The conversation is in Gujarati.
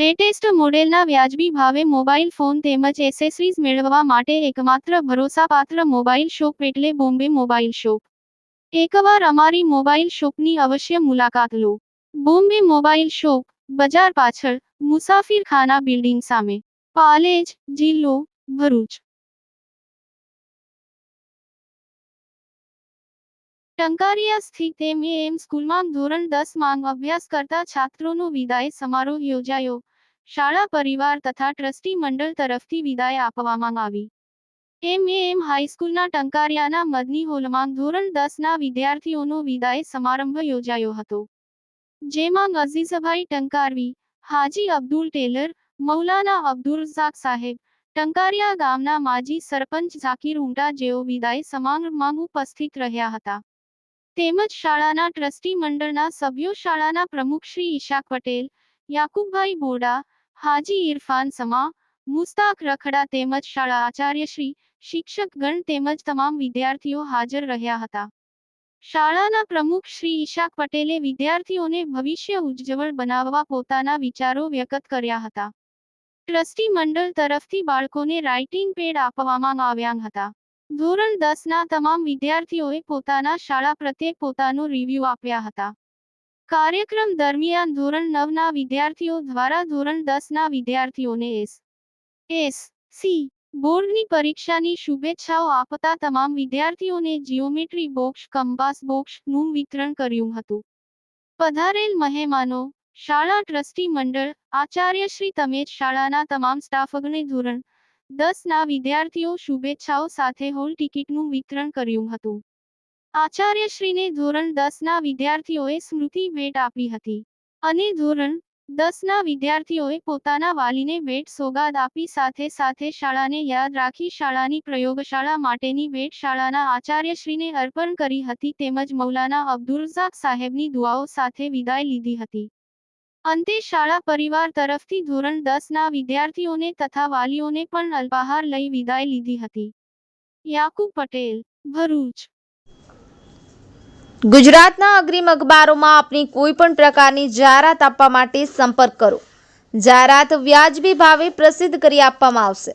લેટેસ્ટ મોડેલના વ્યાજબી ભાવે મોબાઈલ ફોન તેમજ એસેસરીઝ મેળવવા માટે એકમાત્ર ભરોસાપાત્ર મોબાઈલ શોપ એટલે બોમ્બે મોબાઈલ શોપ. એકવાર અમારી મોબાઈલ શોપની અવશ્ય મુલાકાત લો. બોમ્બે મોબાઈલ શોપ, બજાર પાછળ, મુસાફિરખાના બિલ્ડિંગ સામે, પાલેજ, જિલ્લો, ભરૂચ. ટંકારિયા સ્થિત એમ સ્કૂલમાં ધોરણ 10 માં અભ્યાસ કરતા છાત્રોનો વિદાય સમારોહ યોજાયો. શાળા પરિવાર તથા ટ્રસ્ટી મંડળ તરફથી વિદાય આપવામાં આવી. એમ હાઈસ્કૂલના ટંકારિયાના મદની હોલમાં ધોરણ 10 ના વિદ્યાર્થીઓનો વિદાય સમારંભ યોજાયો હતો. જેમાં અઝીઝભાઈ ટંકારવી, હાજી અબ્દુલ ટેલર, મૌલાના અબ્દુલ રઝાક સાહેબ, ટંકારિયા ગામના માજી સરપંચ ઝાકીર ઉમટા જેઓ વિદાય સમારંભમાં ઉપસ્થિત રહ્યા હતા. તેમજ શાળાના ટ્રસ્ટી મંડળના સભ્યો શાળાના પ્રમુખ શ્રી ઈશાક પટેલ, યાકુબભાઈ બોરડા, હાજી ઇરફાન સમા, મુસ્તાક રખડા તેમજ શાળા આચાર્યશ્રી, શિક્ષકગણ તેમજ તમામ વિદ્યાર્થીઓ હાજર રહ્યા હતા. શાળાના પ્રમુખ શ્રી ઈશાક પટેલે વિદ્યાર્થીઓને ભવિષ્ય ઉજ્જવળ બનાવવા પોતાના વિચારો વ્યક્ત કર્યા હતા. ટ્રસ્ટી મંડળ તરફથી બાળકોને રાઇટિંગ પેડ આપવામાં આવ્યા હતા. ધોરણ 10 ના તમામ વિદ્યાર્થીઓએ પોતાના શાળા પ્રત્યે પોતાનો રિવ્યુ આપ્યા હતા. કાર્યક્રમ દરમિયાન ધોરણ 9 ના વિદ્યાર્થીઓ દ્વારા ધોરણ 10 ના વિદ્યાર્થીઓને એસ.સી. બોર્ડની પરીક્ષાની શુભેચ્છાઓ આપતા તમામ વિદ્યાર્થીઓને જીઓમેટ્રી બોક્સ, કંપાસ બોક્સનું વિતરણ કર્યું હતું. પધારેલ મહેમાનો, શાળા ટ્રસ્ટી મંડળ, આચાર્યશ્રી તેમજ શાળાના તમામ સ્ટાફગણે ધોરણ 10 ના વિદ્યાર્થીઓ શુભેચ્છાઓ સાથે હોલ ટિકિટનું વિતરણ કર્યું હતું. આચાર્યશ્રીને ધોરણ 10 ના વિદ્યાર્થીઓએ સ્મૃતિ ભેટ આપી હતી. અને ધોરણ 10 ના વિદ્યાર્થીઓએ પોતાના વાલીને ભેટ સોગાદ આપી સાથે સાથે શાળાને યાદ રાખી શાળાની પ્રયોગશાળા માટેની ભેટ શાળાના આચાર્યશ્રીને અર્પણ કરી હતી તેમજ મૌલાના અબ્દુલ રઝાક સાહેબની દુઆઓ સાથે વિદાય લીધી હતી. અંતે શાળા પરિવાર તરફથી ધોરણ 10 ના વિદ્યાર્થીઓને તથા વાલીઓને પણ અલ્પાહાર લઈ વિદાય લીધી હતી. યાકુબ પટેલ, ભરૂચ. ગુજરાતના અગ્રીમ અખબારોમાં આપની કોઈ પણ પ્રકારની જાહેરાત આપવા માટે સંપર્ક કરો. જાહેરાત વ્યાજબી ભાવે પ્રસિદ્ધ કરી આપવામાં આવશે.